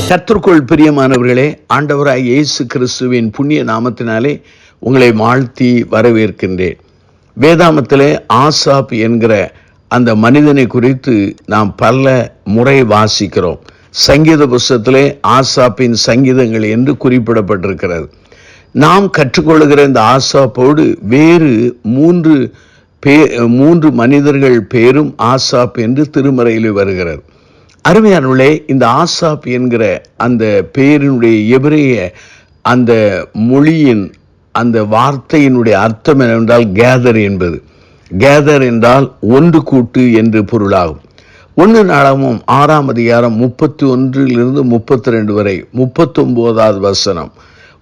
கர்த்தருக்குள் பிரியமானவர்களே, ஆண்டவராய் இயேசு கிறிஸ்துவின் புண்ணிய நாமத்தினாலே உங்களை வாழ்த்தி வரவேற்கின்றேன். வேதாமத்திலே ஆசாப் என்கிற அந்த மனிதனை குறித்து நாம் பல முறை வாசிக்கிறோம். சங்கீத புஸ்தகத்திலே ஆசாப்பின் சங்கீதங்கள் என்று குறிப்பிடப்பட்டிருக்கிறது. நாம் கற்றுக்கொள்ளுகிற இந்த ஆசாப்போடு வேறு மூன்று மனிதர்கள் பேரும் ஆசாப் என்று திருமறையில் வருகிறது. அருமையானவர்களே, இந்த ஆசாப் என்கிற அந்த பெயரினுடைய எபிரேய அந்த மொழியின் அந்த வார்த்தையினுடைய அர்த்தம் என்னவென்றால் கேதர் என்பது. கேதர் என்றால் ஒன்று கூட்டு என்று பொருளாகும். 1 நாளாகமம் 6ஆம் அதிகாரம் 31 32 வரை 39வது வசனம்,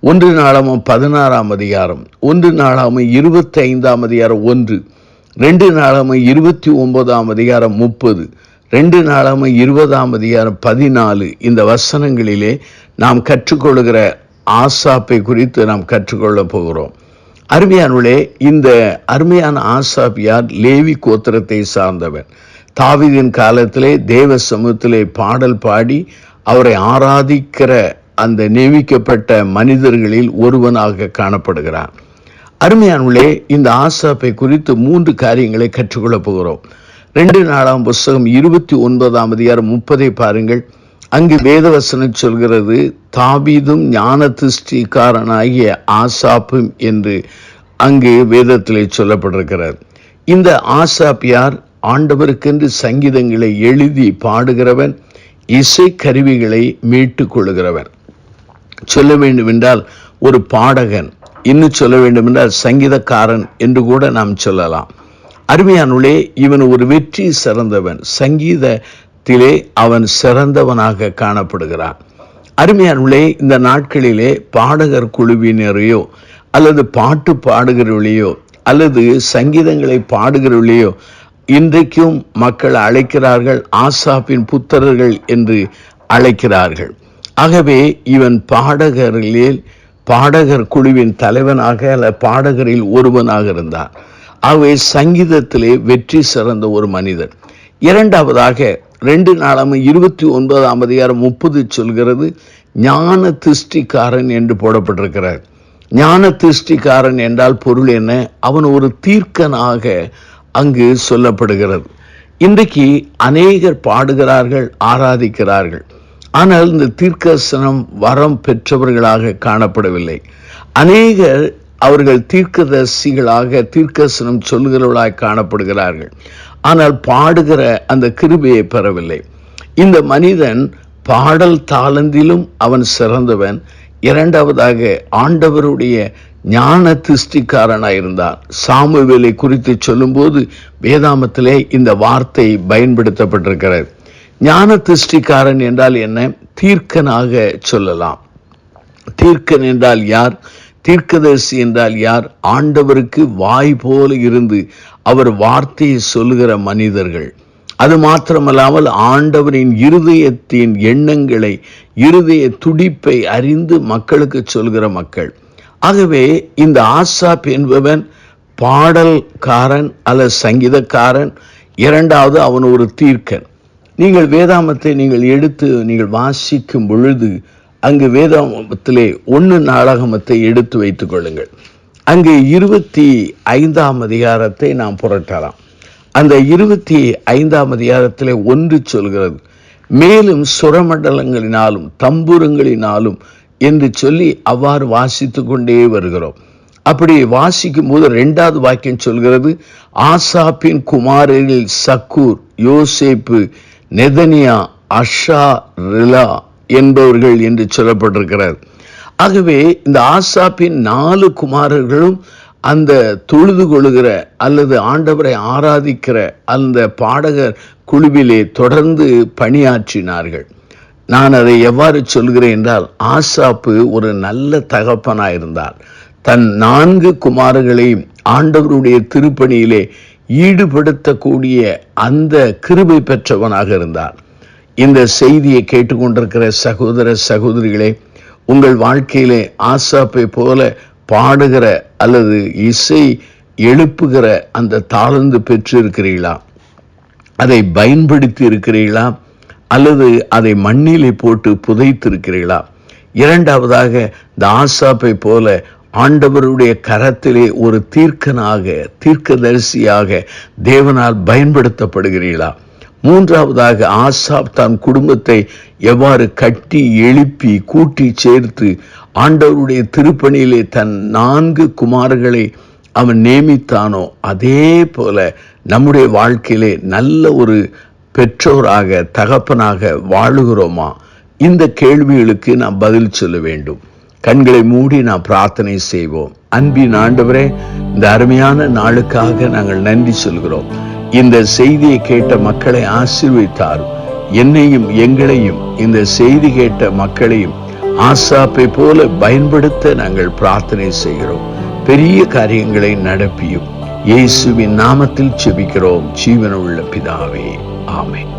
1 நாளாகமம் 16ஆம் அதிகாரம், 1 நாளாகமம் 25ஆம் அதிகாரம் 1, 2 நாளாகமம் 29ஆம் அதிகாரம் 30, 2 நாளாகமம் 20ஆம் அதிகாரம் 14, இந்த வசனங்களிலே நாம் கற்றுக்கொள்கிற ஆசாப்பை குறித்து நாம் கற்றுக்கொள்ளப் போகிறோம். அருமையானவர்களே, இந்த அருமையான ஆசாப் யார்? லேவி கோத்திரத்தை சார்ந்தவர். தாவீதின் காலத்திலே தேவ சமூகத்திலே பாடல் பாடி அவரை ஆராதிக்கிற அந்த நியமிக்கப்பட்ட மனிதர்களில் ஒருவனாக காணப்படுகிறார். அருமையானவர்களே, இந்த ஆசாப்பை குறித்து 3 காரியங்களை கற்றுக்கொள்ளப் போகிறோம். 2 நாளாம் புஸ்தகம் 29ஆம் அதிகாரம் 30 பாருங்கள். அங்கு வேதவசனம் சொல்கிறது, தாவீதும் ஞான திருஷ்டிக்காரனாகிய ஆசாப்பும் என்று அங்கு வேதத்திலே சொல்லப்பட்டிருக்கிறது. இந்த ஆசாப் யார்? ஆண்டவருக்கென்று சங்கீதங்களை எழுதி பாடுகிறவன், இசை கருவிகளை மீட்டு கொள்ளுகிறவன். சொல்ல வேண்டும் என்றால் ஒரு பாடகன், இன்னும் சொல்ல வேண்டும் என்றால் சங்கீதக்காரன் என்று கூட நாம் சொல்லலாம். அருமையானுள்ளே, இவன் ஒரு வெற்றி சிறந்தவன். சங்கீதத்திலே அவன் சிறந்தவனாக காணப்படுகிறான். அருமையானுள்ளே, இந்த நாட்களிலே பாடகர் குழுவினரையோ அல்லது பாட்டு பாடுகிறவர்களையோ அல்லது சங்கீதங்களை பாடுகிறவர்களையோ இன்றைக்கும் மக்கள் அழைக்கிறார்கள் ஆசாப்பின் புத்திரர்கள் என்று அழைக்கிறார்கள். ஆகவே இவன் பாடகர் குழுவின் தலைவனாக அல்ல பாடகரில் ஒருவனாக இருந்தான். ஆகவே சங்கீதத்திலே வெற்றி சிறந்த ஒரு மனிதன். இரண்டாவதாக 2 நாளாகமம் 29ஆம் அதிகாரம் 30 சொல்கிறது, ஞான திருஷ்டிக்காரன் என்று போடப்பட்டிருக்கிறார். ஞான திருஷ்டிக்காரன் என்றால் பொருள் என்ன? அவன் ஒரு தீர்க்கனாக அங்கு சொல்லப்படுகிறது. இன்றைக்கு அநேகர் பாடுகிறார்கள், ஆராதிக்கிறார்கள். ஆனால் இந்த தீர்க்கதரிசனம் வரம் பெற்றவர்களாக காணப்படவில்லை. அநேகர் அவர்கள் தீர்க்கதரிசிகளாக தீர்க்கதரிசனம் சொல்லுகிறவர்களாக காணப்படுகிறார்கள். ஆனால் பாடுகிற அந்த கிருபையை பெறவில்லை. இந்த மனிதன் பாடல் தாளந்திலும் அவன் சிறந்தவன். இரண்டாவதாக ஆண்டவருடைய ஞான திருஷ்டிக்காரனாயிருந்தார். சாமுவேலை குறித்து சொல்லும்போது வேதாமத்திலே இந்த வார்த்தை பயன்படுத்தப்பட்டிருக்கிறது. ஞான திருஷ்டிக்காரன் என்றால் என்ன? தீர்க்கனாக சொல்லலாம். தீர்க்கன் என்றால் யார்? தீர்க்கதரிசி என்றால் யார்? ஆண்டவருக்கு வாய் போல இருந்து அவர் வார்த்தையை சொல்லுகிற மனிதர்கள். அது மாத்திரமல்லாமல் ஆண்டவரின் இருதயத்தின் எண்ணங்களை, இருதய துடிப்பை அறிந்து மக்களுக்கு சொல்கிற மக்கள். ஆகவே இந்த ஆசாப் என்பவன் பாடல்காரன் அல்ல சங்கீதக்காரன். இரண்டாவது, அவன் ஒரு தீர்க்கன். நீங்கள் வேதாமத்தை நீங்கள் வாசிக்கும் பொழுது அங்கு வேதாமத்திலே 1 நாளாகமத்தை எடுத்து வைத்துக் கொள்ளுங்கள். அங்கே 25ஆம் அதிகாரத்தை நாம் புரட்டலாம். அந்த 25ஆம் அதிகாரத்திலே 1 சொல்கிறது, மேலும் சுரமண்டலங்களினாலும் தம்புரங்களினாலும் என்று சொல்லி அவ்வாறு வாசித்து கொண்டே வருகிறோம். அப்படி வாசிக்கும் போது 2வது வாக்கியம் சொல்கிறது, ஆசாப்பின் குமாரரில் சக்கூர், யோசேப்பு, நெதனியா, அஷா, ரிலா என்பவர்கள் என்று சொல்லப்பட்டிருக்கிறார். ஆகவே இந்த ஆசாப்பின் 4 குமாரர்களும் அந்த தொழுது கொள்ளுகிற அல்லது ஆண்டவரை ஆராதிக்கிற அந்த பாடகர் குழுவிலே தொடர்ந்து பணியாற்றினார்கள். நான் அதை எவ்வாறு சொல்கிறேன் என்றால், ஆசாப்பு ஒரு நல்ல தகப்பனாயிருந்தார். தன் 4 குமாரர்களையும் ஆண்டவருடைய திருப்பணியிலே ஈடுபடுத்தக்கூடிய அந்த கிருபை பெற்றவனாக இருந்தார். இந்த செய்தியை கேட்டுக்கொண்டிருக்கிற சகோதர சகோதரிகளே, உங்கள் வாழ்க்கையிலே ஆசாப்பை போல பாடுகிற அல்லது இசை எழுப்புகிற அந்த தாளந்து பெற்று இருக்கிறீர்களா? அதை பயன்படுத்தி இருக்கிறீர்களா? அல்லது அதை மண்ணிலே போட்டு புதைத்திருக்கிறீர்களா? இரண்டாவதாக இந்த ஆசாப்பை போல ஆண்டவருடைய கரத்திலே ஒரு தீர்க்கதரிசியாக தேவனால் பயன்படுத்தப்படுகிறீர்களா? மூன்றாவதாக ஆசாப் தன் குடும்பத்தை எவ்வாறு கட்டி எழுப்பி கூட்டி சேர்த்து ஆண்டவருடைய திருப்பணியிலே தன் 4 குமாரர்களை அவன் நியமித்தானோ, அதே போல நம்முடைய வாழ்க்கையிலே நல்ல ஒரு பெற்றோராக தகப்பனாக வாழுகிறோமா? இந்த கேள்விகளுக்கு நாம் பதில் சொல்ல வேண்டும். கண்களை மூடி நாம் பிரார்த்தனை செய்வோம். அன்பின் ஆண்டவரே, இந்த அருமையான நாளுக்காக நாங்கள் நன்றி சொல்கிறோம். இந்த செய்தியை கேட்ட மக்களை ஆசீர்வதித்தாரும். என்னையும் எங்களையும் இந்த செய்தி கேட்ட மக்களையும் ஆசாப்பை போல பயன்படுத்த நாங்கள் பிரார்த்தனை செய்கிறோம். பெரிய காரியங்களை நடப்பியும் இயேசுவின் நாமத்தில் ஜெபிக்கிறோம் ஜீவனுள்ள பிதாவே, ஆமென்.